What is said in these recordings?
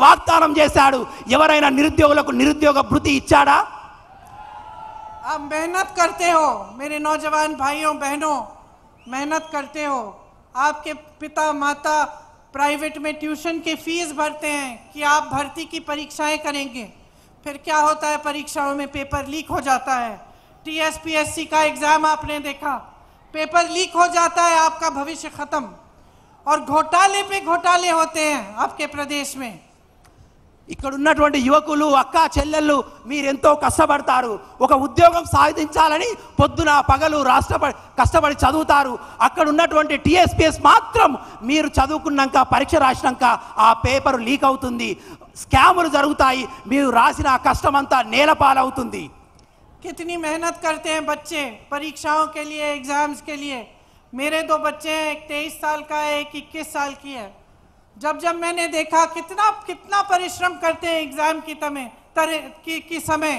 వాగ్దానం చేశాడు. ఎవరైనా నిరుద్యోగులకు నిరుద్యోగ భృతి ఇచ్చాడా? आप मेहनत करते हो मेरे नौजवान भाइयों बहनों, मेहनत करते हो, आपके पिता माता प्राइवेट में ट्यूशन की फीस भरते हैं कि आप भर्ती की परीक्षाएं करेंगे, फिर क्या होता है परीक्षाओं में पेपर लीक हो जाता है। टीएसपीएससी का एग्जाम आपने देखा, पेपर लीक हो जाता है, आपका भविष्य खत्म। और घोटाले पे घोटाले होते हैं आपके प्रदेश में। ఇక్కడ ఉన్నటువంటి యువకులు అక్క చెల్లెళ్ళు మీరెంతో కష్టపడతారు, ఒక ఉద్యోగం సాధించాలని పొద్దున పగలు కష్టపడి చదువుతారు. అక్కడ ఉన్నటువంటి టీఎస్పీఎస్ మాత్రం మీరు చదువుకున్నాక పరీక్ష రాసినాక ఆ పేపర్ లీక్ అవుతుంది, స్కాములు జరుగుతాయి, మీరు రాసిన ఆ కష్టం అంతా నేలపాలవుతుంది. कितनी मेहनत करते हैं बच्चे परीक्षाओं के लिए, एग्जाम्स के लिए। मेरे दो बच्चे हैं, एक 23 साल का है, एक 21 साल की है। जब मैंने देखा कितना परिश्रम करते हैं एग्जाम की समय,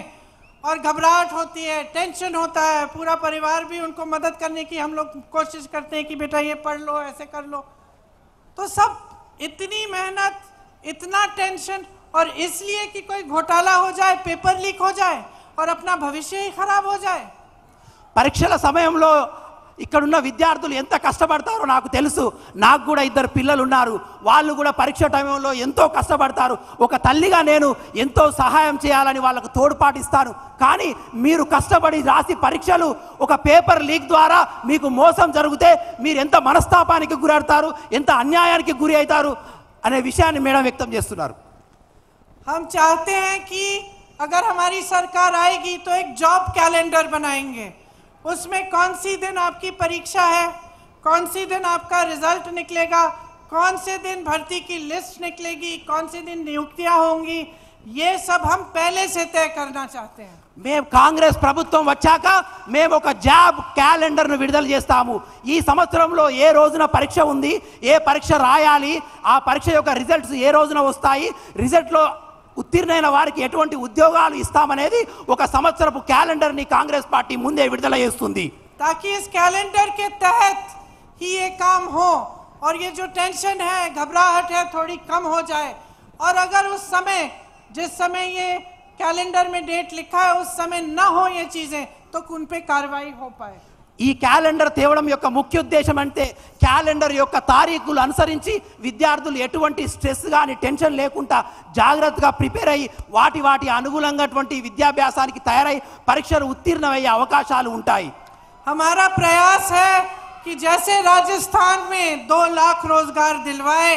और घबराहट होती है, टेंशन होता है, पूरा परिवार भी उनको मदद करने की हम लोग कोशिश करते हैं कि बेटा ये पढ़ लो, ऐसे कर लो। तो सब इतनी मेहनत, इतना टेंशन, और इसलिए कि कोई घोटाला हो जाए, पेपर लीक हो जाए और अपना भविष्य ही खराब हो जाए। పరీక్షల సమయంలో ఇక్కడున్న విద్యార్థులు ఎంత కష్టపడతారో నాకు తెలుసు. నాకు కూడా 2 పిల్లలు ఉన్నారు. వాళ్ళు కూడా పరీక్ష టైంలో ఎంతో కష్టపడతారు. ఒక తల్లిగా నేను ఎంతో సహాయం చేయాలని వాళ్ళకు తోడ్పాటిస్తాను. కానీ మీరు కష్టపడి రాసి పరీక్షలు ఒక పేపర్ లీక్ ద్వారా మీకు మోసం జరిగితే మీరు ఎంత మనస్తాపానికి గురవుతారు, ఎంత అన్యాయానికి గురి అవుతారు అనే విషయాన్ని మేడం వ్యక్తం చేస్తున్నారు. हम चाहते हैं कि अगर हमारी सरकार आएगी तो एक जॉब कैलेंडर बनाएंगे, उसमें कौन सी दिन आपकी परीक्षा है, कौन सी दिन आपका रिजल्ट निकलेगा, कौन से दिन भर्ती की लिस्ट निकलेगी, कौन से दिन नियुक्तियां होंगी, ये सब हम पहले से तय करना चाहते हैं। మేము కాంగ్రెస్ ప్రభుత్వం వచ్చాక మేము ఒక జాబ్ క్యాలెండర్ను విడుదల చేస్తాము. ఈ సంవత్సరంలో ఏ రోజున పరీక్ష ఉంది, ఏ పరీక్ష రాయాలి, ఆ పరీక్ష యొక్క రిజల్ట్స్ ఏ రోజున వస్తాయి, రిజల్ట్లో ఉత్తీర్ణైన వారికి ఎటువంటి ఉద్యోగాలు ఇస్తామనేది ఒక సంవత్సరపు క్యాలెండర్ని కాంగ్రెస్ పార్టీ ముందే విడుదల చేస్తుంది. ताकि इस कैलेंडर के तहत ही ये काम हो और ये जो टेंशन है, घबराहट है, थोड़ी कम हो जाए। और अगर उस समय, जिस समय ये कैलेंडर में डेट लिखा है, उस समय न हो ये चीजें, तो उन पे कार्रवाई हो पाए। ఈ క్యాలెండర్ తేవడం యొక్క ముఖ్య ఉద్దేశం అంటే క్యాలెండర్ యొక్క తారీఖులు అనుసరించి విద్యార్థులు ఎటువంటి స్ట్రెస్ కానీ టెన్షన్ లేకుండా జాగ్రత్తగా ప్రిపేర్ అయ్యి వాటి అనుగుణంగాటువంటి విద్యాభ్యాసానికి తయారై పరీక్షలు ఉత్తీర్ణమయ్యే అవకాశాలు ఉంటాయి. हमारा प्रयास है कि जैसे राजस्थान में 2 लाख रोजगार दिलवाए,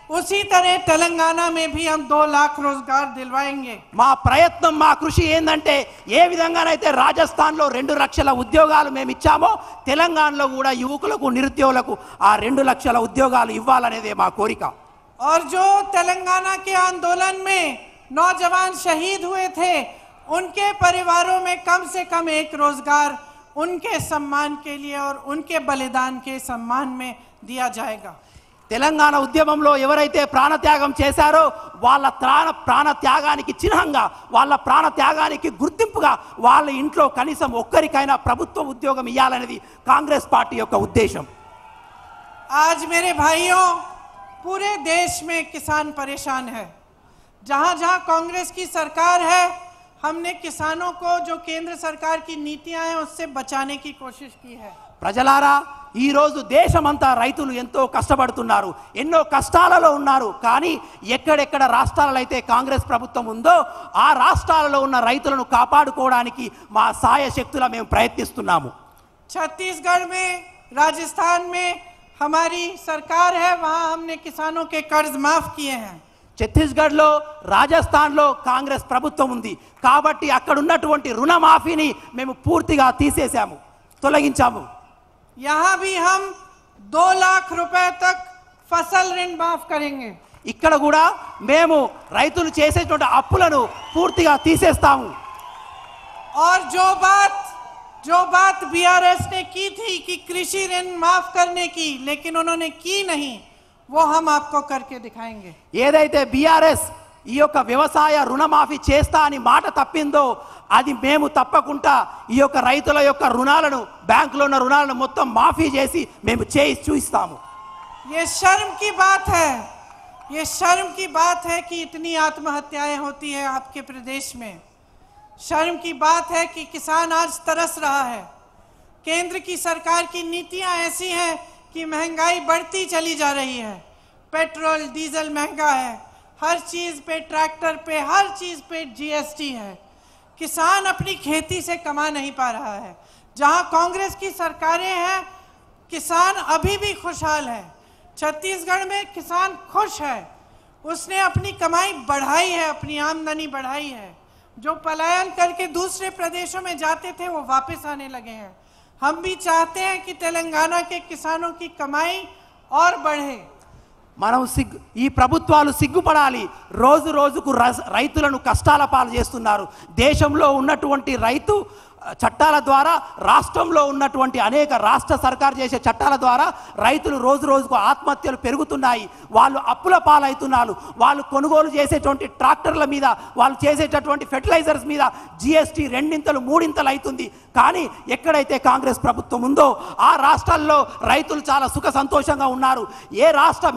उसी तरह तेलंगाना में भी हम 2 लाख रोजगार दिलवाएंगे। మా ప్రయత్నం, మా కృషి ఏంటంటే ఏ విధంగానైతే రాజస్థాన్లో 2 లక్షల ఉద్యోగాలు మేము ఇచ్చామో తెలంగాణలో కూడా యువకులకు నిరుద్యోగులకు ఆ 2 లక్షల ఉద్యోగాలు ఇవ్వాలనేదే మా కోరిక. और जो तेलंगाना के आंदोलन में नौजवान शहीद हुए थे, उनके परिवारों में कम से कम 1 रोजगार उनके सम्मान के लिए और उनके बलिदान के सम्मान में दिया जाएगा। తెలంగాణ ఉద్యమంలో ఎవరైతే ప్రాణత్యాగం చేశారో వాళ్ళ ప్రాణత్యాగానికి చిహ్నంగా, వాళ్ళ ప్రాణత్యాగానికి గుర్తింపుగా వాళ్ళ ఇంట్లో కనీసం ఒక్కరికైనా ప్రభుత్వ ఉద్యోగం ఇవ్వాలనేది కాంగ్రెస్ పార్టీ యొక్క ఉద్దేశం. आज मेरे भाइयों, पूरे देश में किसान परेशान है। जहां जहां कांग्रेस की सरकार है, हमने किसानों को जो केंद्र सरकार की नीतियां हैं उससे बचाने की कोशिश की है। ప్రజలారా, ఈ రోజు దేశమంతా రైతులు ఎంతో కష్టపడుతున్నారు, ఎన్నో కష్టాలలో ఉన్నారు. కానీ ఎక్కడెక్కడ రాష్ట్రాలలో అయితే కాంగ్రెస్ ప్రభుత్వం ఉందో ఆ రాష్ట్రాలలో ఉన్న రైతులను కాపాడుకోవడానికి మా సాయశక్తుల మేము ప్రయత్నిస్తున్నాము. छत्तीसगढ़ में, राजस्थान में हमारी सरकार है, वहां हमने किसानों के कर्ज माफ किए हैं। ఛత్తీస్గఢ్లో, రాజస్థాన్లో కాంగ్రెస్ ప్రభుత్వం ఉంది కాబట్టి అక్కడ ఉన్నటువంటి రుణమాఫీని మేము పూర్తిగా తీసేసాము, తొలగించాము. यहाँ भी हम 2 लाख रुपए तक फसल ऋण माफ करेंगे। ఇక్కడ కూడా మేము రైతులు చేసేటువంటి అప్పులను పూర్తిగా తీసేస్తాము. और जो बात बीआरएस ने की थी कि कृषि ऋण माफ करने की, लेकिन उन्होंने की नहीं, वो हम आपको करके दिखाएंगे। ఏదైతే బీఆర్ఎస్ ఈ యొక్క వ్యవసాయ రుణమాఫీ చేస్తా అని మాట తప్పిందో అది మేము తప్పకుండా ఈ యొక్క రైతుల యొక్క రుణాలను, బ్యాంకులో ఉన్న రుణాలను మొత్తం మాఫీ చేసి మేము చేసి చూపిస్తాము. ये शर्म की बात है ये शर्म की बात है कि इतनी आत्महत्याएं होती है आपके प्रदेश में। शर्म की बात है कि किसान आज तरस रहा है। केंद्र की सरकार की नीतियां ऐसी हैं कि महंगाई बढ़ती चली जा रही है। पेट्रोल डीजल महंगा है, हर चीज पे, ट्रैक्टर पे, हर चीज पे जीएसटी है। किसान अपनी खेती से कमा नहीं पा रहा है। जहां कांग्रेस की सरकारें हैं, किसान अभी भी खुशहाल है। छत्तीसगढ़ में किसान खुश है, उसने अपनी कमाई बढ़ाई है, अपनी आमदनी बढ़ाई है। जो पलायन करके दूसरे प्रदेशों में जाते थे वो वापस आने लगे हैं। हम भी चाहते हैं कि तेलंगाना के किसानों की कमाई और बढ़े। మనం ఈ ప్రభుత్వాలు సిగ్గుపడాలి. రోజు రోజుకు రైతులను కష్టాల పాలు చేస్తున్నారు. దేశంలో ఉన్నటువంటి రైతు చట్టాల ద్వారా, రాష్ట్రంలో ఉన్నటువంటి అనేక రాష్ట్ర సర్కారు చేసే చట్టాల ద్వారా రైతులు రోజు రోజుకు ఆత్మహత్యలు పెరుగుతున్నాయి. వాళ్ళు అప్పుల పాలవుతున్నారు. వాళ్ళు కొనుగోలు చేసేటువంటి ట్రాక్టర్ల మీద, వాళ్ళు చేసేటటువంటి ఫెర్టిలైజర్స్ మీద జిఎస్టీ రెండింతలు మూడింతలు అవుతుంది. కానీ ఎక్కడైతే కాంగ్రెస్ ప్రభుత్వం ఉందో ఆ రాష్ట్రాల్లో రైతులు చాలా సుఖ సంతోషంగా ఉన్నారు.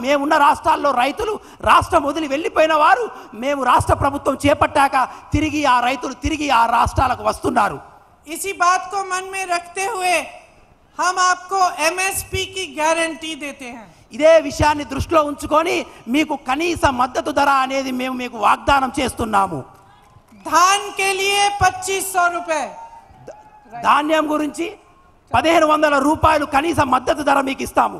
మేమున్న రాష్ట్రాల్లో రైతులు రాష్ట్రం వదిలి వెళ్ళిపోయిన వారు మేము రాష్ట్ర ప్రభుత్వం చేపట్టాక తిరిగి ఆ రైతులు తిరిగి ఆ రాష్ట్రాలకు వస్తున్నారు. इसी बात को मन में रखते हुए हम आपको एमएसपी की गारंटी देते हैं। ఇదే విషయాన్ని దృష్టిలో ఉంచుకొని మీకు కనీస మద్దతు ధర అనేది మేము మీకు వాగ్దానం చేస్తున్నాము. धान के लिए 2500 रुपए, ధాన్యం గురించి 1500 రూపాయలు కనీస మద్దతు ధర మీకు ఇస్తాము.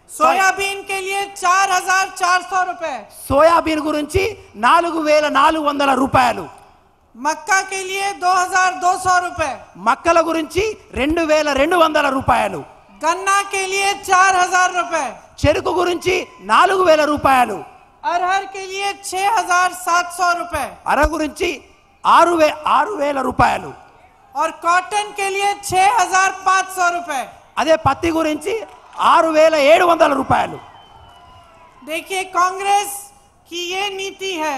सोयाबीन के लिए 4400 रुपए, సోయాబీన్ గురించి 4400 రూపాయలు, मक्का के लिए 2200 रुपए, మక్కల గురించి 2200 రూపాయలు, गन्ना के लिए 4000 रुपए, చెరుకు గురించి 4000 రూపాయలు, अरहर के लिए 6700 रुपए అర గురించి 6000 రూపాయలు, और कॉटन के लिए 6500 रुपए। అదే పత్తి గురించి 6700 రూపాయలు. देखिए, कांग्रेस की ये नीति है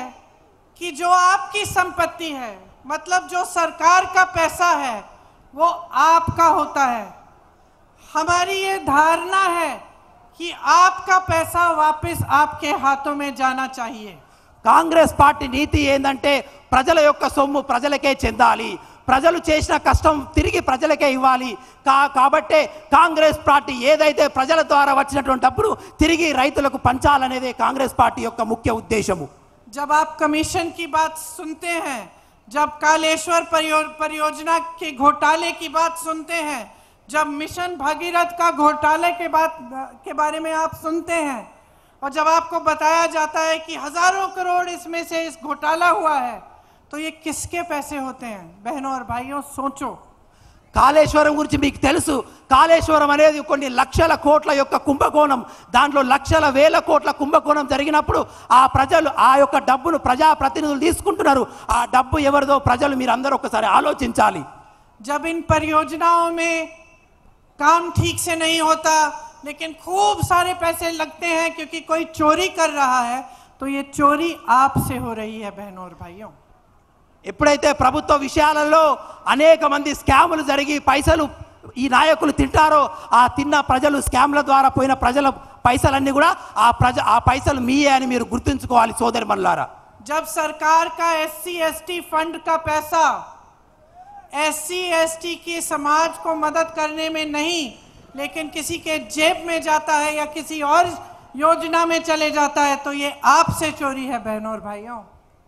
कि जो आपकी संपत्ति है, मतलब जो सरकार का पैसा है, वो आपका होता है। हमारी ये धारणा है कि आपका पैसा वापस आपके हाथों में जाना चाहिए। కాంగ్రెస్ పార్టీ నీతి ఏందంటే ప్రజల యొక్క సొమ్ము ప్రజలకే చెందాలి, ప్రజలు చేసిన కష్టం తిరిగి ప్రజలకే ఇవ్వాలి. కాబట్టే కాంగ్రెస్ పార్టీ ఏదైతే ప్రజల ద్వారా వచ్చినటువంటి డబ్బును తిరిగి రైతులకు పంచాలనేదే కాంగ్రెస్ పార్టీ యొక్క ముఖ్య ఉద్దేశము. जब आप कमीशन की बात सुनते हैं, जब कालेश्वर परियोजना के घोटाले की बात सुनते हैं, जब मिशन भगीरथ का घोटाले के बारे में आप सुनते हैं, और जब आपको बताया जाता है कि हजारों करोड़ इसमें से इस घोटाला हुआ है, तो ये किसके पैसे होते हैं? बहनों और भाइयों, सोचो। కాళేశ్వరం గురించి మీకు తెలుసు. కాళేశ్వరం అనేది కొన్ని లక్షల కోట్ల యొక్క కుంభకోణం. దాంట్లో లక్షల వేల కోట్ల కుంభకోణం జరిగినప్పుడు ఆ ప్రజలు ఆ యొక్క డబ్బును ప్రజాప్రతినిధులు తీసుకుంటున్నారు. ఆ డబ్బు ఎవరిదో ప్రజలు మీరు అందరూ ఒకసారి ఆలోచించాలి. जब इन परियोजनाओं में काम ठीक से नहीं होता, लेकिन खूब सारे पैसे लगते हैं क्योंकि कोई चोरी कर रहा है, तो ये चोरी आपसे हो रही है बहनों और भाइयों। ఎప్పుడైతే ప్రభుత్వ విషయాలలో అనేక మంది స్కాములు జరిగి పైసలు ఈ నాయకులు తింటారో ఆ తిన్న ప్రజలు స్కామ్ల ద్వారా పోయిన ప్రజల పైసలన్నీ కూడా ఆ పైసలు మీయే అని మీరు గుర్తుంచుకోవాలి సోదరిమణులారా. जब सरकार का SC ST फंड का पैसा SC ST की समाज को मदद करने में नहीं, लेकिन किसी के जेब में जाता है या किसी और योजना में चले जाता है, तो ये आपसे चोरी है बहनों और भाइयों।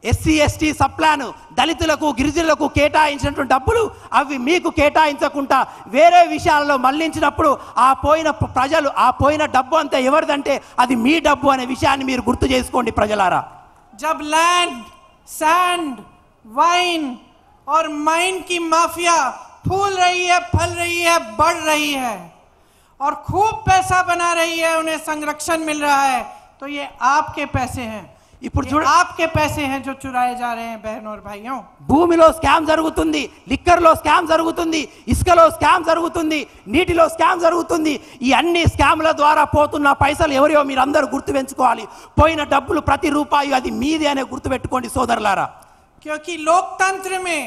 ఎస్సీ ఎస్టీ సబ్ ప్లాన్ దళితులకు గిరిజనులకు కేటాయించినటువంటి డబ్బులు అవి మీకు కేటాయించకుండా వేరే విషయాల్లో మళ్లించినప్పుడు ఆ పోయిన ప్రజలు ఆ పోయిన డబ్బు అంతా ఎవరిదంటే అది మీ డబ్బు అనే విషయాన్ని మీరు గుర్తు చేసుకోండి ప్రజలారా. जब लैंड, सैंड, वाइन और माइन की माफिया फूल रही है, फल रही है, बढ़ रही है और खूब पैसा बना रही है, उन्हें संरक्षण मिल रहा है, तो ये आपके पैसे हैं। ఇప్పుడు आपके पैसे हैं जो चुराए जा रहे हैं बहनों और भाइयों। భూమిలో స్కామ్ జరుగుతుంది, లిక్కర్లో స్కామ్ జరుగుతుంది, ఇసుకలో స్కామ్ జరుగుతుంది, నీటిలో స్కామ్ జరుగుతుంది. ఈ అన్ని స్కామ్ల ద్వారా పోతున్న పైసలు ఎవరియో మీరు అందరూ గుర్తు పెంచుకోవాలి. పోయిన డబ్బులు ప్రతి రూపాయి అది మీది అనే గుర్తు పెట్టుకోండి సోదరులారా. क्योंकि लोकतंत्र में